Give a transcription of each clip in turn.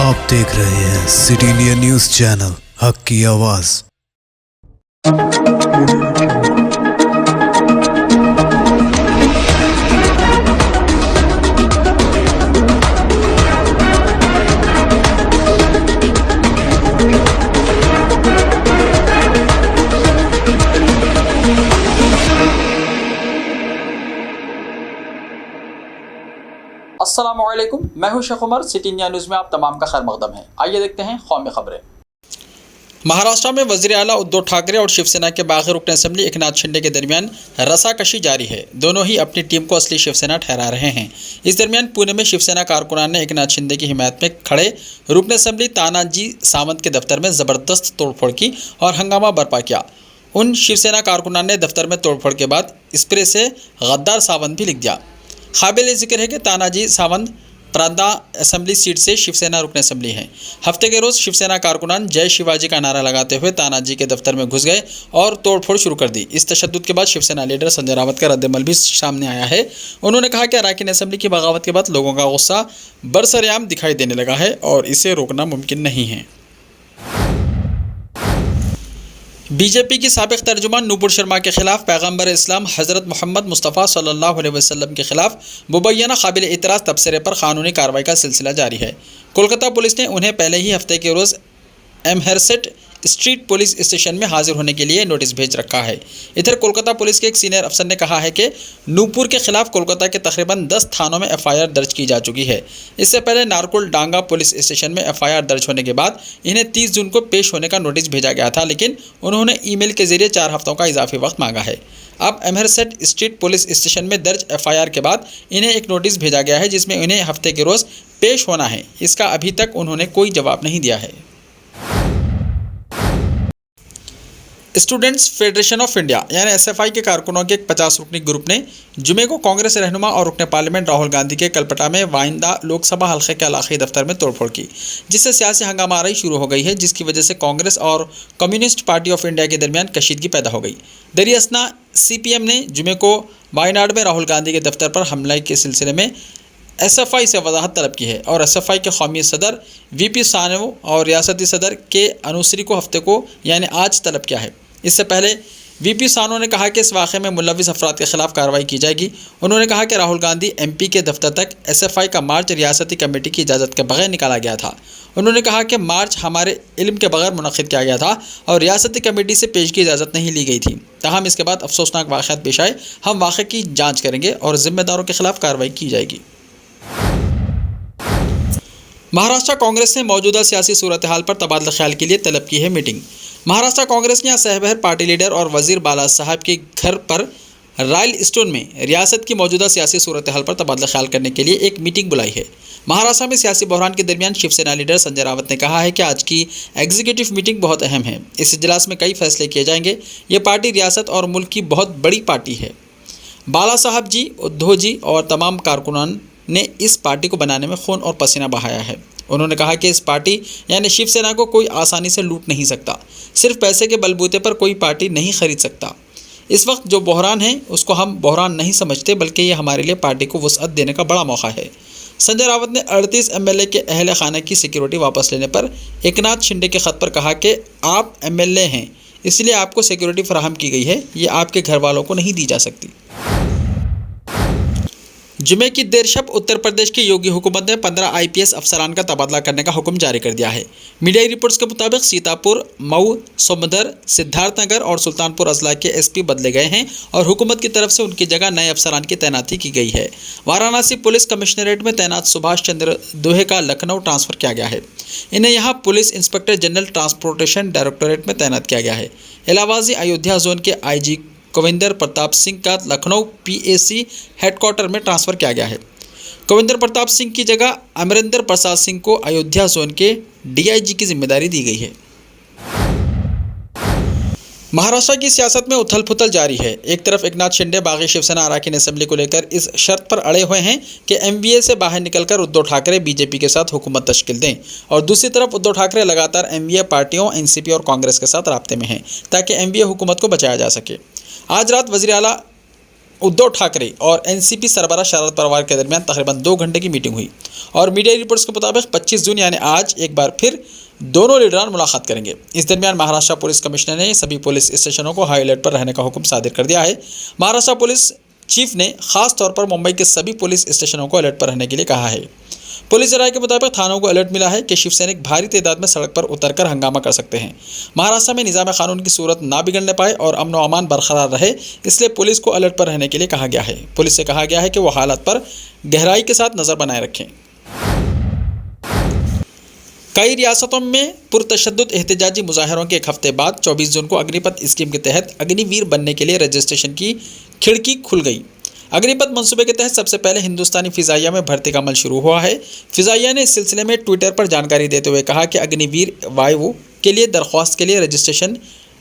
आप देख रहे हैं सिटी इंडिया न्यूज चैनल, हक की आवाज। अस्सलामुअलैकुम, मैं हूं Sheikh Umar. City India news में आप तमाम का खैर मकदम है। आइए देखते हैं कौमी खबरें। महाराष्ट्र में वज़ीर आला उद्धव ठाकरे और शिवसेना के बागी रुकन असेंबली एकनाथ शिंदे के दरमियान रसाकशी जारी है। दोनों ही अपनी टीम को असली शिवसेना ठहरा रहे हैं। इस दरमियान पुणे में शिवसेना कारकुनान ने एकनाथ शिंदे की हिमायत में खड़े रुकन असेंबली तानाजी सावंत के दफ्तर में ज़बरदस्त तोड़फोड़ की और हंगामा बर्पा किया। उन शिवसेना कारकुनान ने दफ्तर में तोड़फोड़ के बाद स्प्रे से गद्दार सावंत भी लिख दिया। काबिल जिक्र है कि तानाजी सावंत प्रांता असेंबली सीट से शिवसेना रुकन असेंबली हैं। हफ्ते के रोज़ शिवसेना कारकुनान जय शिवाजी का नारा लगाते हुए तानाजी के दफ्तर में घुस गए और तोड़फोड़ शुरू कर दी। इस तशद्दुद के बाद शिवसेना लीडर संजय रावत का रद्दमल भी सामने आया है। उन्होंने कहा कि अराकीन असेंबली की बगावत के बाद लोगों का गुस्सा बरसरेआम दिखाई देने लगा है और इसे रोकना मुमकिन नहीं है। बीजेपी की साबिक तर्जुमान नूपुर शर्मा के खिलाफ पैगंबर इस्लाम हज़रत मोहम्मद मुस्तफ़ा सल्लल्लाहु अलैहि वसल्लम के खिलाफ मुबैना काबिल इतराज़ तबसरे पर कानूनी कार्रवाई का सिलसिला जारी है। कोलकाता पुलिस ने उन्हें पहले ही हफ्ते के रोज़ एमहर्सेट स्ट्रीट पुलिस स्टेशन में हाजिर होने के लिए नोटिस भेज रखा है। इधर कोलकाता पुलिस के एक सीनियर अफसर ने कहा है कि नूपुर के खिलाफ कोलकाता के तकरीबन 10 थानों में एफआईआर दर्ज की जा चुकी है। इससे पहले नारकुल डांगा पुलिस स्टेशन में एफआईआर दर्ज होने के बाद इन्हें 30 जून को पेश होने का नोटिस भेजा गया था, लेकिन उन्होंने ईमेल के जरिए 4 हफ्तों का इजाफी वक्त मांगा है। अब एमहर्सेट स्ट्रीट पुलिस स्टेशन में दर्ज एफआईआर के बाद इन्हें एक नोटिस भेजा गया है जिसमें इन्हें हफ्ते के रोज़ पेश होना है। इसका अभी तक उन्होंने कोई जवाब नहीं दिया है। स्टूडेंट्स फेडरेशन ऑफ इंडिया यानी एसएफआई के कारकुनों के एक 50 रुकनी ग्रुप ने जुमे को कांग्रेस रहनुमा और रुकने पार्लियामेंट राहुल गांधी के कलपटा में वाइंदा लोकसभा हल्के के इलाक़ाई दफ्तर में तोड़फोड़ की, जिससे सियासी हंगामाराई शुरू हो गई है, जिसकी वजह से कांग्रेस और कम्युनिस्ट पार्टी ऑफ इंडिया के दरमियान कशीदगी पैदा हो गई। दरियासना सीपीएम ने जुमे को वायनाड में राहुल गांधी के दफ्तर पर हमले के सिलसिले में एसएफआई से वजाहत तलब की है और एसएफआई के कौमी सदर वीपी सानो और रियासती सदर के अनुसरी को हफ्ते को यानी आज तलब किया है। इससे पहले वीपी सानो ने कहा कि इस वाक़े में मुलविस अफराद के खिलाफ कार्रवाई की जाएगी। उन्होंने कहा कि राहुल गांधी एमपी के दफ्तर तक एसएफआई का मार्च रियासती कमेटी की इजाज़त के बगैर निकाला गया था। उन्होंने कहा कि मार्च हमारे इल्म के बगैर मुनक़िद किया गया था और रियासती कमेटी से पेश की इजाज़त नहीं ली गई थी। ताहम इसके बाद अफसोसनाक वाक़यात पेश आए। हम वाक़े की जाँच करेंगे और ज़िम्मेदारों के खिलाफ कार्रवाई की जाएगी। महाराष्ट्र कांग्रेस ने मौजूदा सियासी सूरत हाल पर तबादला ख्याल के लिए तलब की है मीटिंग। महाराष्ट्र कांग्रेस ने सहबहर पार्टी लीडर और वजीर बाला साहब के घर पर रॉयल स्टोन में रियासत की मौजूदा सियासी सूरत हाल पर तबादला ख्याल करने के लिए एक मीटिंग बुलाई है। महाराष्ट्र में सियासी बहरान के दरमियान शिवसेना लीडर संजय रावत ने कहा है कि आज की एग्जीक्यूटिव मीटिंग बहुत अहम है। इस इजलास में कई फैसले किए जाएंगे। ये पार्टी रियासत और मुल्क की बहुत बड़ी पार्टी है। बाला साहब जी, उद्धव जी और तमाम कारकुनान ने इस पार्टी को बनाने में खून और पसीना बहाया है। उन्होंने कहा कि इस पार्टी यानी शिवसेना को कोई आसानी से लूट नहीं सकता। सिर्फ पैसे के बलबूते पर कोई पार्टी नहीं खरीद सकता। इस वक्त जो बहरान है उसको हम बहरान नहीं समझते, बल्कि ये हमारे लिए पार्टी को वसअत देने का बड़ा मौका है। संजय रावत ने 38 एमएलए के अहल खाना की सिक्योरिटी वापस लेने पर एकनाथ शिंदे के ख़त पर कहा कि आप एमएलए हैं, इसलिए आपको सिक्योरिटी फराहम की गई है, ये आपके घर वालों को नहीं दी जा सकती। जुमे की देर शब उत्तर प्रदेश की योगी हुकूमत ने 15 आईपीएस अफसरान का तबादला करने का हुक्म जारी कर दिया है। मीडिया रिपोर्ट्स के मुताबिक सीतापुर, मऊ, सोमदर, सिद्धार्थनगर और सुल्तानपुर अजला के एसपी बदले गए हैं और हुकूमत की तरफ से उनकी जगह नए अफसरान की तैनाती की गई है। वाराणसी पुलिस कमिश्नरेट में तैनात सुभाष चंद्र दोहे का लखनऊ ट्रांसफ़र किया गया है। इन्हें यहाँ police inspector general transportation directorate में तैनात किया गया है। इलाहाबादी अयोध्या जोन के आईजी कविंदर प्रताप सिंह का लखनऊ पीएसी हेडक्वार्टर में ट्रांसफ़र किया गया है। कविंदर प्रताप सिंह की जगह अमरिंदर प्रसाद सिंह को अयोध्या जोन के डीआईजी की जिम्मेदारी दी गई है। महाराष्ट्र की सियासत में उथल पुथल जारी है। एक तरफ एकनाथ शिंदे बागी शिवसेना अराकीन असेंबली को लेकर इस शर्त पर अड़े हुए हैं कि एमवीए से बाहर निकलकर उद्धव ठाकरे बीजेपी के साथ हुकूमत तश्कील दें, और दूसरी तरफ उद्धव ठाकरे लगातार एमवीए पार्टियों एनसीपी और कांग्रेस के साथ राब्ते में हैं ताकि एमवीए हुकूमत को बचाया जा सके। आज रात वज़ीर आला उद्धव ठाकरे और एनसीपी सरबराह शरद पवार के दरमियान तकरीबन 2 घंटे की मीटिंग हुई और मीडिया रिपोर्ट्स के मुताबिक 25 जून यानी आज एक बार फिर दोनों लीडरान मुलाकात करेंगे। इस दरमियान महाराष्ट्र पुलिस कमिश्नर ने सभी पुलिस स्टेशनों को हाई अलर्ट पर रहने का हुक्म सादिर कर दिया है। महाराष्ट्र पुलिस चीफ ने खास तौर पर मुंबई के सभी पुलिस स्टेशनों को अलर्ट पर रहने के लिए कहा है। पुलिस राय के मुताबिक थानों को अलर्ट मिला है कि शिवसैनिक भारी तादाद में सड़क पर उतरकर हंगामा कर सकते हैं। महाराष्ट्र में निज़ाम कानून की सूरत ना बिगड़ने पाए और अमन व अमान बरकरार रहे, इसलिए पुलिस को अलर्ट पर रहने के लिए कहा गया है। पुलिस से कहा गया है कि वो हालात पर गहराई के साथ नज़र बनाए रखें। कई रियासतों में पुरतशद्दुद एहतजाजी मुजाहरों के एक हफ्ते बाद 24 जून को अग्निपथ स्कीम के तहत अग्निवीर बनने के लिए रजिस्ट्रेशन की खिड़की खुल गई। अग्निपथ मंसूबे के तहत सबसे पहले हिंदुस्तानी फिजाइया में भर्ती का अमल शुरू हुआ है। फिजाइया ने इस सिलसिले में ट्विटर पर जानकारी देते हुए कहा कि अग्निवीर वायु के लिए दरख्वास्त के लिए रजिस्ट्रेशन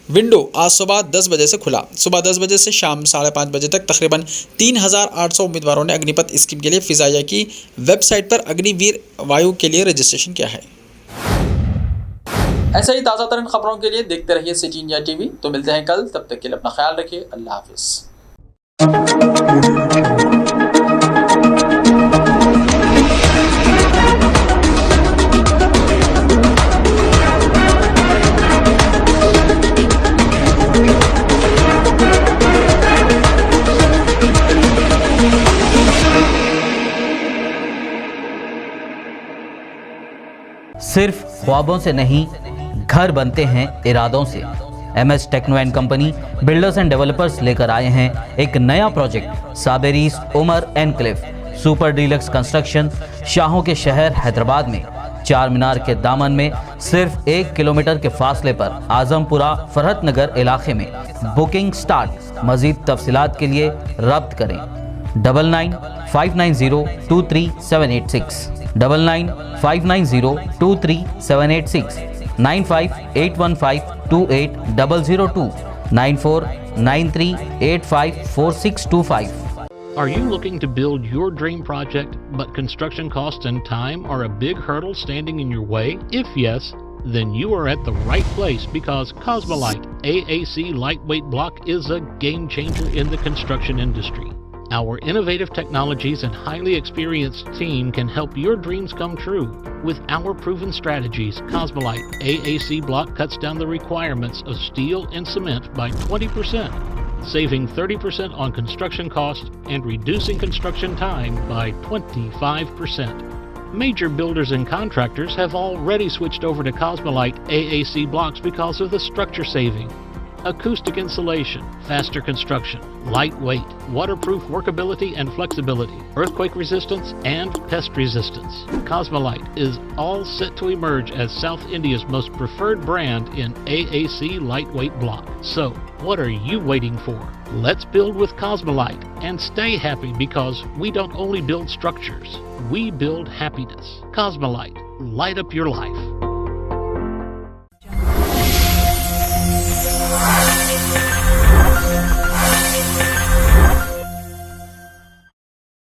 विंडो आज सुबह 10 बजे से खुला। सुबह 10 बजे से शाम 5:30 बजे तक तकरीबन 3800 उम्मीदवारों ने अग्निपथ स्कीम के लिए फिजाइया की वेबसाइट पर अग्निवीर वायु के लिए रजिस्ट्रेशन किया है। ऐसे ही ताज़ा तरीन खबरों के लिए देखते रहिए सिटी इंडिया टीवी। तो मिलते हैं कल, तब तक के लिए अपना ख्याल रखिए। अल्लाह हाफिज़। सिर्फ ख्वाबों से नहीं, घर बनते हैं इरादों से। MS techno and company builders and developers लेकर आए हैं एक नया प्रोजेक्ट साबेरीज Umar enclave super deluxe construction. शाहों के शहर हैदराबाद में चार मीनार के दामन में सिर्फ 1 किलोमीटर के फासले पर आजमपुरा फरहत नगर इलाके में बुकिंग स्टार्ट। मजीद तफसीलात के लिए रब्त करें 9959023786 9959023786 9581528002 9493854625। Are you looking to build your dream project, but construction costs and time are a big hurdle standing in your way? If yes, then you are at the right place, because Cosmolite AAC lightweight block is a game changer in the construction industry. Our innovative technologies and highly experienced team can help your dreams come true. With our proven strategies, Cosmolite AAC block cuts down the requirements of steel and cement by 20%, saving 30% on construction costs and reducing construction time by 25%. Major builders and contractors have already switched over to Cosmolite AAC blocks because of the structure saving. Acoustic insulation, faster construction, lightweight, waterproof workability and flexibility, earthquake resistance and pest resistance. Cosmolite is all set to emerge as South India's most preferred brand in AAC lightweight block. So, what are you waiting for? Let's build with Cosmolite and stay happy, because we don't only build structures, we build happiness. Cosmolite, light up your life.